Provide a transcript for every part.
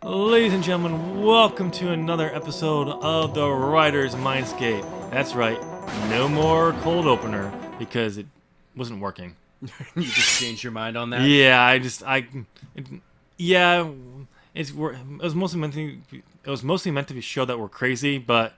Ladies and gentlemen, welcome to another episode of the Writers Mindscape. That's right, no more cold opener because it wasn't working. You just changed your mind on that? Yeah, it was mostly meant to be show that we're crazy. But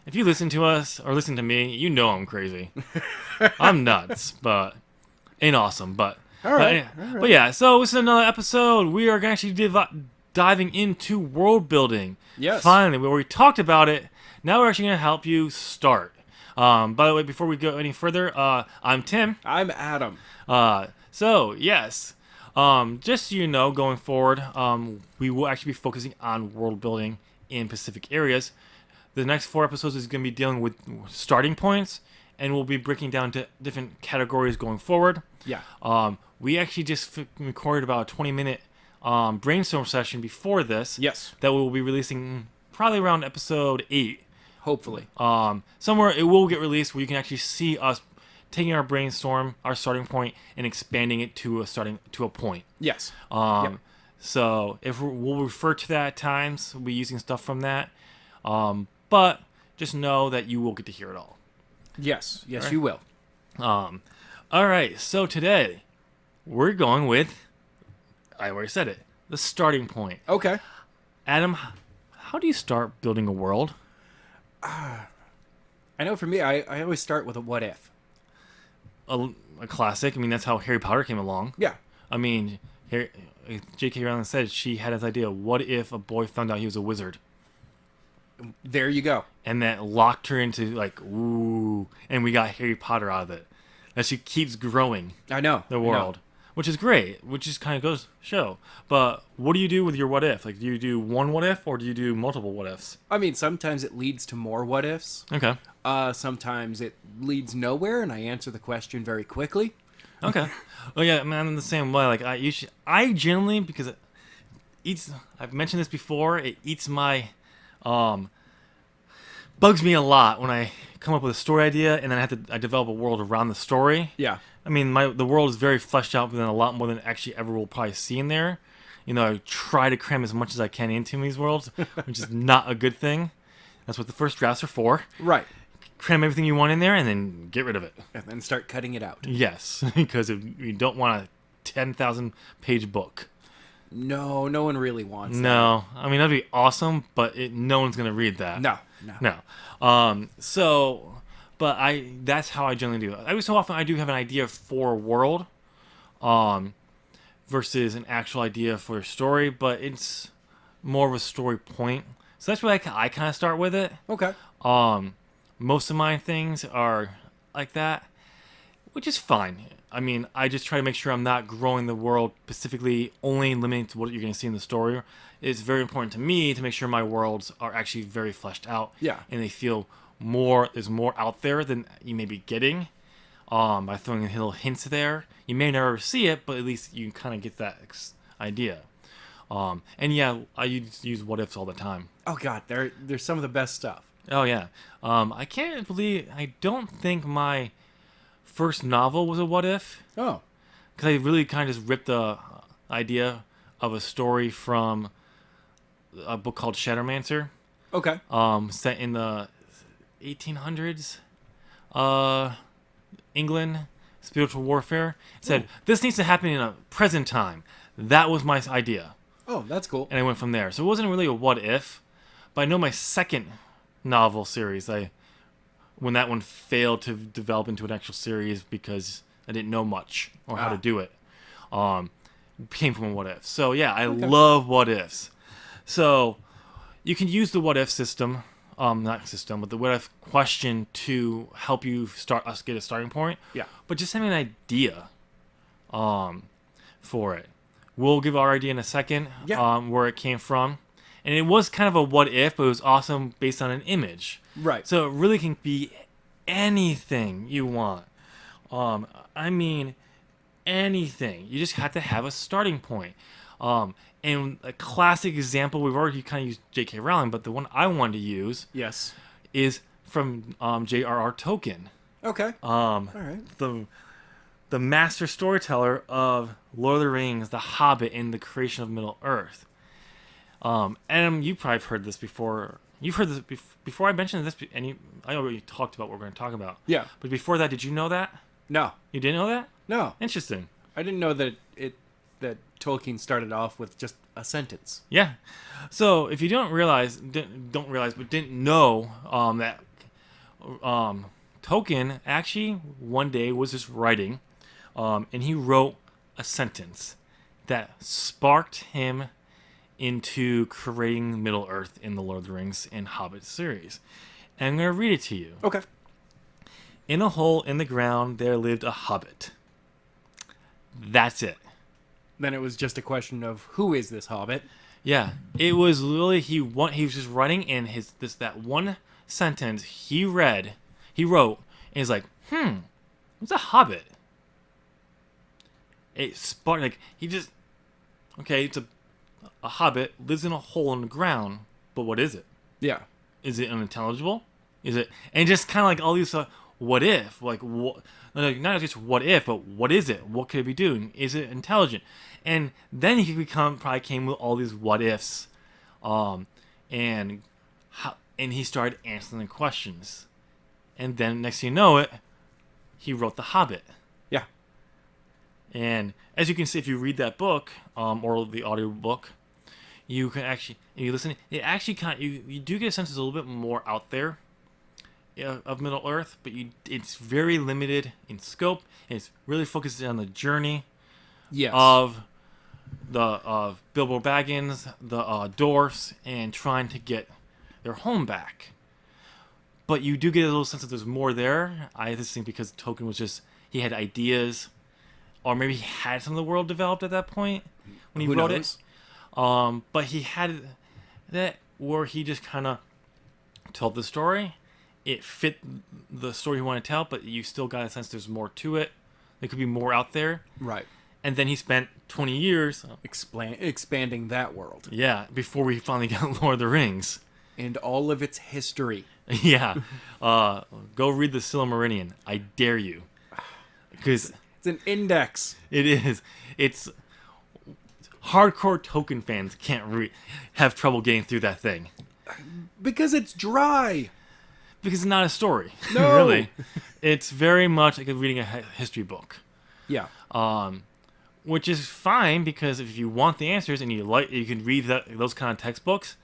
if you listen to us or listen to me, you know I'm crazy. I'm nuts, but ain't awesome. But All right. But yeah, so this is another episode. We are actually diving into world building. Yes. Finally, where we talked about it. Now we're actually going to help you start. By the way, before we go any further, I'm Tim. I'm Adam. So yes, just so you know, going forward, we will actually be focusing on world building in specific areas. The next 4 episodes is going to be dealing with starting points, and we'll be breaking down to different categories going forward. Yeah. We actually just recorded about a 20-minute brainstorm session before this. Yes. That we will be releasing probably around episode 8. Hopefully. Somewhere it will get released where you can actually see us taking our brainstorm, our starting point, and expanding it to a point. Yes. So if we'll refer to that at times, we'll be using stuff from that. But just know that you will get to hear it all. Yes. Yes, Right. you will. All right. So today we're going with, I already said it, the starting point. Okay. Adam, how do you start building a world? I know for me, I always start with a what if. A classic. I mean, that's how Harry Potter came along. Yeah. I mean, J.K. Rowling said she had this idea. What if a boy found out he was a wizard? There you go. And that locked her into like, ooh, and we got Harry Potter out of it. That she keeps growing I know. the world, which is great, which just kind of goes to show. But what do you do with your what if? Like, do you do one what if or do you do multiple what ifs? I mean, sometimes it leads to more what ifs. Okay. Sometimes it leads nowhere, and I answer the question very quickly. Okay. Well, yeah, man, I'm the same way. Like, I generally, because it eats, I've mentioned this before, it eats my, bugs me a lot when I come up with a story idea and then I develop a world around the story. Yeah. I mean, the world is very fleshed out within a lot more than actually ever will probably see in there. You know, I try to cram as much as I can into these worlds, which is not a good thing. That's what the first drafts are for. Right. Cram everything you want in there and then get rid of it. And then start cutting it out. Yes, because if you don't want a 10,000 page book. No one really wants No, I mean, that'd be awesome, but no one's going to read that. that. No. But that's how I generally do it. Every so often I do have an idea for a world, versus an actual idea for a story, but it's more of a story point. So that's where I kind of start with it. Okay. Most of my things are like that, which is fine. I mean, I just try to make sure I'm not growing the world specifically only limiting to what you're going to see in the story. It's very important to me to make sure my worlds are actually very fleshed out. Yeah. And they feel there's more out there than you may be getting, by throwing in little hints there. You may never see it, but at least you can kind of get that idea. And yeah, I use what ifs all the time. Oh, God. They're some of the best stuff. Oh yeah. I don't think my first novel was a what if. Oh. Because I really kind of just ripped the idea of a story from a book called Shadowmancer, Okay. set in the 1800s, England, spiritual warfare. It said, this needs to happen in a present time. That was my idea. Oh, that's cool. And I went from there. So it wasn't really a what if, but I know my second novel series, when that one failed to develop into an actual series because I didn't know much or how to do it, came from a what if. So yeah, I love what ifs. So you can use the what if system, but the what if question to help you get a starting point. Yeah. But just having an idea, for it. We'll give our idea in a second, where it came from. And it was kind of a what if, but it was awesome based on an image. Right. So it really can be anything you want. I mean, anything. You just have to have a starting point. And a classic example, we've already kind of used J.K. Rowling, but the one I wanted to use is from J.R.R. Tolkien. Okay. All right. The master storyteller of Lord of the Rings, The Hobbit, and the creation of Middle Earth. Adam, you probably have heard this before. You've heard this before I mentioned this, I already talked about what we're going to talk about. Yeah. But before that, did you know that? No. You didn't know that? No. Interesting. I didn't know that Tolkien started off with just a sentence. Yeah. So if you didn't but didn't know that Tolkien actually one day was just writing, and he wrote a sentence that sparked him into creating Middle Earth in the Lord of the Rings and Hobbit series. And I'm going to read it to you. Okay. In a hole in the ground there lived a hobbit. That's it. Then it was just a question of who is this hobbit? Yeah, it was literally he was just writing, and that one sentence he wrote, and he's like, what's a hobbit? It sparked, like, it's a hobbit lives in a hole in the ground, but what is it? Yeah. Is it unintelligible? Is it, and just kind of like all these what if, like, what, like, not just what if, but what is it? What could it be doing? Is it intelligent? And then he probably came with all these what ifs, and he started answering the questions, and then next thing you know it, he wrote The Hobbit. Yeah. And as you can see, if you read that book, or the audio book, you can actually, if you listen, it actually you do get a sense it's a little bit more out there of Middle Earth, but it's very limited in scope, and it's really focused on the journey of Bilbo Baggins, the dwarfs, and trying to get their home back. But you do get a little sense that there's more there. I just think because Tolkien was he had ideas, or maybe he had some of the world developed at that point when he wrote it. But he had that where he just kind of told the story. It fit the story he wanted to tell, but you still got a sense there's more to it. There could be more out there. Right. And then he spent 20 years expanding that world. Yeah, before we finally got Lord of the Rings. And all of its history. Yeah. Go read the Silmarillion. I dare you. Because it's an index. It is. It's hardcore Tolkien fans can't have trouble getting through that thing. Because it's dry. Because it's not a story. No. Really. It's very much like reading a history book. Yeah. Which is fine, because if you want the answers and you can read those kind of textbooks.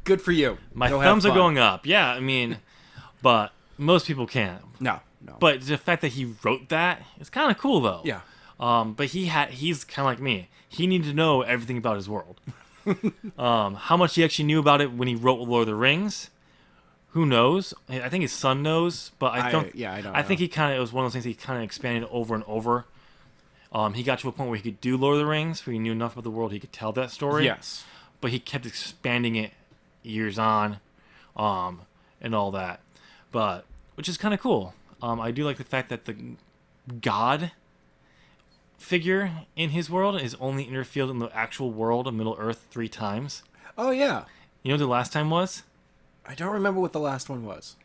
Good for you. My thumbs are going up. Yeah, I mean, but most people can't. No. But the fact that he wrote that, it's kind of cool, though. Yeah. But he's kind of like me. He needed to know everything about his world. How much he actually knew about it when he wrote Lord of the Rings, who knows? I think his son knows, but I don't. Yeah, I don't. I think it was one of those things he kind of expanded over and over. He got to a point where he could do Lord of the Rings, where he knew enough about the world he could tell that story. Yes. But he kept expanding it years on, and all that. But which is kind of cool. I do like the fact that the God figure in his world is only interfilled in the actual world of Middle Earth 3 times. Oh yeah. You know what the last time was? I don't remember what the last one was.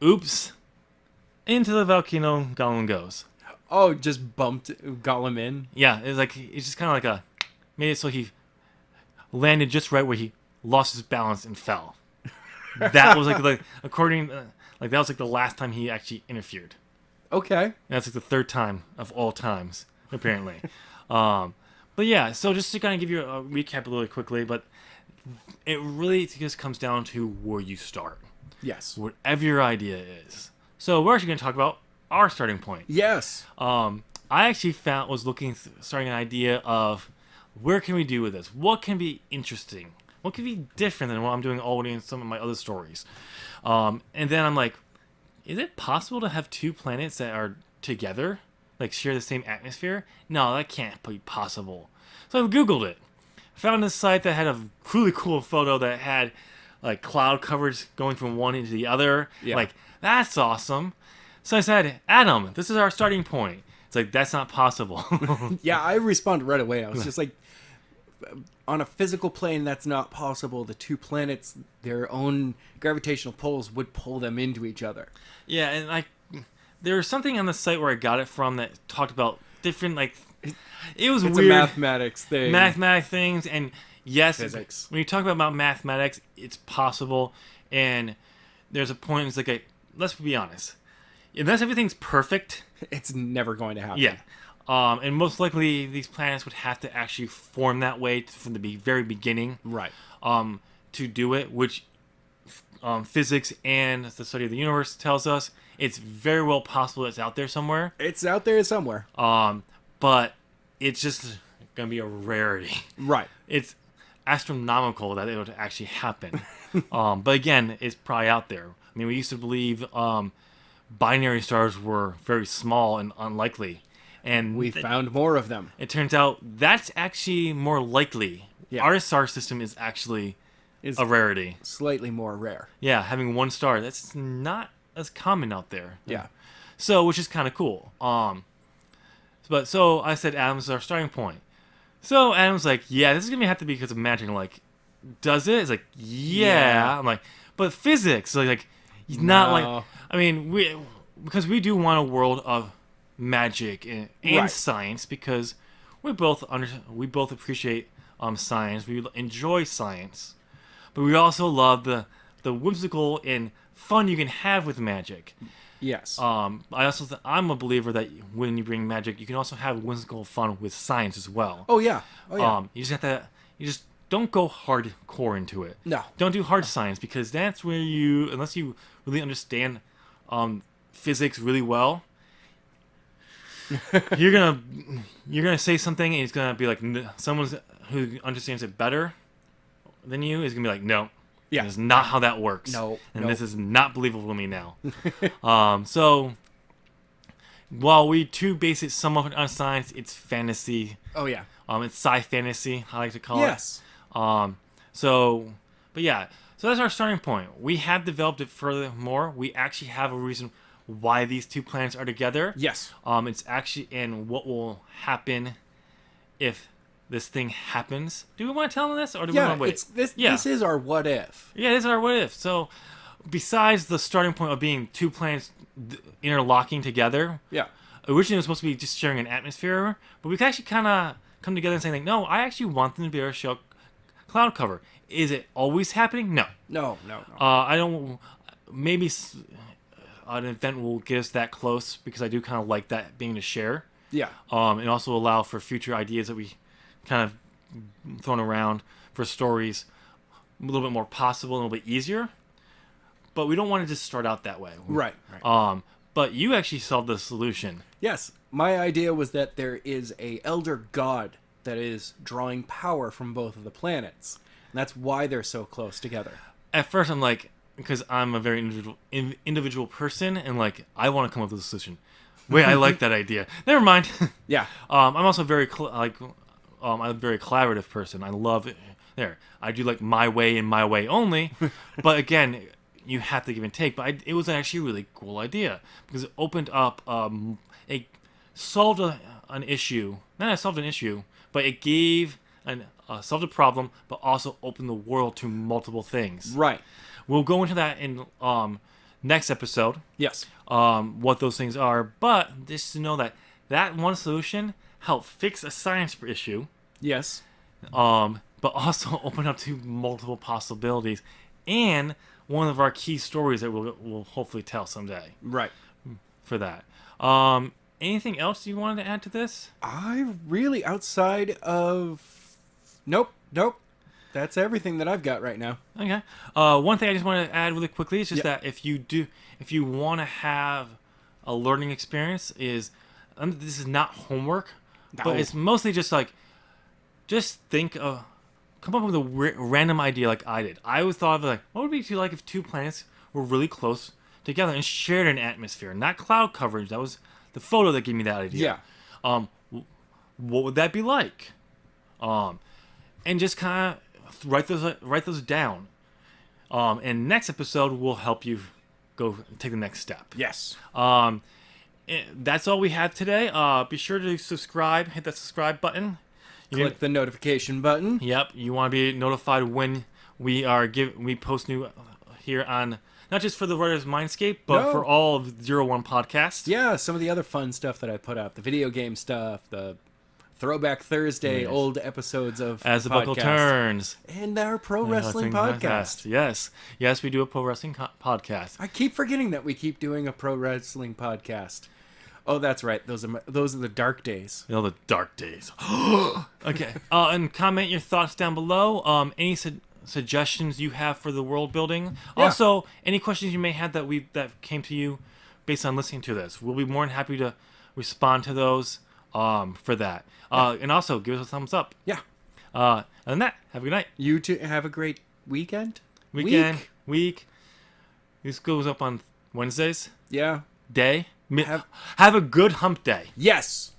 Oops. Into the volcano Gollum goes. Oh, just bumped Gollum in? Yeah, it's just kind of like made it so he landed just right where he lost his balance and fell. That was that was the last time he actually interfered. Okay. And that's the 3rd time of all times, apparently. But yeah, so just to kind of give you a recap really quickly, but it really just comes down to where you start. Yes. Whatever your idea is. So we're actually going to talk about our starting point. Yes. I actually starting an idea of where can we do with this? What can be interesting? What can be different than what I'm doing already in some of my other stories? And then I'm like, is it possible to have 2 planets that are together, like share the same atmosphere? No, that can't be possible. So I Googled it. Found a site that had a really cool photo that had like cloud coverage going from one into the other. Yeah. Like, that's awesome. So I said, Adam, this is our starting point. It's like, that's not possible. Yeah, I responded right away. I was just like, on a physical plane, that's not possible. The 2 planets, their own gravitational pulls would pull them into each other. Yeah, and there was something on the site where I got it from that talked about different It was It's weird. a mathematics thing. Mathematic things, and yes, Physics. when you talk about mathematics, it's possible, and there's a point, it's like, let's be honest. Unless everything's perfect, It's never going to happen. yeah. And most likely, these planets would have to actually form that way from the very beginning. Right. To do it, which physics and the study of the universe tells us it's very well possible it's out there somewhere. It's out there somewhere. But it's just gonna be a rarity. Right. It's astronomical that it would actually happen. But again, it's probably out there. I mean, we used to believe binary stars were very small and unlikely, and We found more of them. it turns out that's actually more likely. Yeah. Our star system is actually Is a rarity. slightly more rare. Yeah, having one star, that's not as common out there. Yeah. So, which is kind of cool. But so I said Adam's our starting point. So Adam's like, yeah, this is gonna have to be because of magic. I'm like, does it? It's like, yeah. I'm like, but physics, like, not No. like. I mean, because we do want a world of magic and Right. science, because we both appreciate science. We enjoy science, but we also love the whimsical and fun you can have with magic. Yes. I'm a believer that when you bring magic, you can also have whimsical fun with science as well. Oh yeah. Oh yeah. You just don't go hardcore into it. No. Don't do hard science, because that's where unless you really understand physics really well, you're gonna say something and it's gonna be like someone who understands it better than you is gonna be like, no. Yeah. That's not how that works. No, And no. this is not believable to me now. So, while we too base it somewhat on science, it's fantasy. Oh yeah. It's sci-fantasy, I like to call Yes. it. But yeah. So that's our starting point. We have developed it furthermore. We actually have a reason why these two planets are together. Yes. It's actually in what will happen if this thing happens. Do we want to tell them this, or do we Yeah. want to wait? This is our what if. Yeah, this is our what if. So, besides the starting point of being two planets interlocking together, Yeah. originally it was supposed to be just sharing an atmosphere, but we can actually kind of come together and say, like, no, I actually want them to be able to show cloud cover. Is it always happening? No. No. I don't. Maybe an event will get us that close, because I do kind of like that being to share. Yeah. And also allow for future ideas that we kind of thrown around for stories a little bit more possible, a little bit easier. But we don't want to just start out that way. Right. Right. But you actually solved the solution. Yes. My idea was that there is a elder god that is drawing power from both of the planets. And that's why they're so close together. At first, I'm like, because I'm a very individual person, and like, I want to come up with a solution. Wait, I like that idea. Never mind. Yeah. I'm also very I'm a very collaborative person. I love it. I do like my way and my way only. But again, you have to give and take. But it was actually a really cool idea, because it opened up it solved an issue. Not solved an issue, but it gave solved a problem, but also opened the world to multiple things. Right. We'll go into that in next episode. Yes. What those things are, but just to know that one solution helped fix a science issue, Yes. but also open up to multiple possibilities, and one of our key stories that we'll hopefully tell someday Right. for that. Anything else you wanted to add to this? I really, outside of... Nope. That's everything that I've got right now. Okay. One thing I just want to add really quickly is just Yeah. that if you want to have a learning experience, this is not homework, No. but it's mostly just like, come up with a random idea like I did. I always thought of like, what would it be like if two planets were really close together and shared an atmosphere, not cloud coverage. That was the photo that gave me that idea. Yeah. What would that be like? And just kind of write those down. And next episode will help you go take the next step. Yes. That's all we have today. Be sure to subscribe. Hit that subscribe button. Click the notification button. Yep. You want to be notified when we post new here on, not just for the Writers Mindscape, but No. for all of 01 Podcast. Yeah, some of the other fun stuff that I put up. The video game stuff, the Throwback Thursday, Yes. old episodes of As the buckle podcasts. turns. And our pro wrestling podcast. Yes. Yes, we do a pro wrestling podcast. I keep forgetting that we keep doing a pro wrestling podcast. Oh, that's right. Those are the dark days. You know, the dark days. Okay. And comment your thoughts down below. Any suggestions you have for the world building. Yeah. Also, any questions you may have that came to you based on listening to this. We'll be more than happy to respond to those for that. And also, give us a thumbs up. Yeah. Other than that, have a good night. You two have a great weekend. Week. This goes up on Wednesdays. Yeah. Day. Have Have a good hump day. Yes.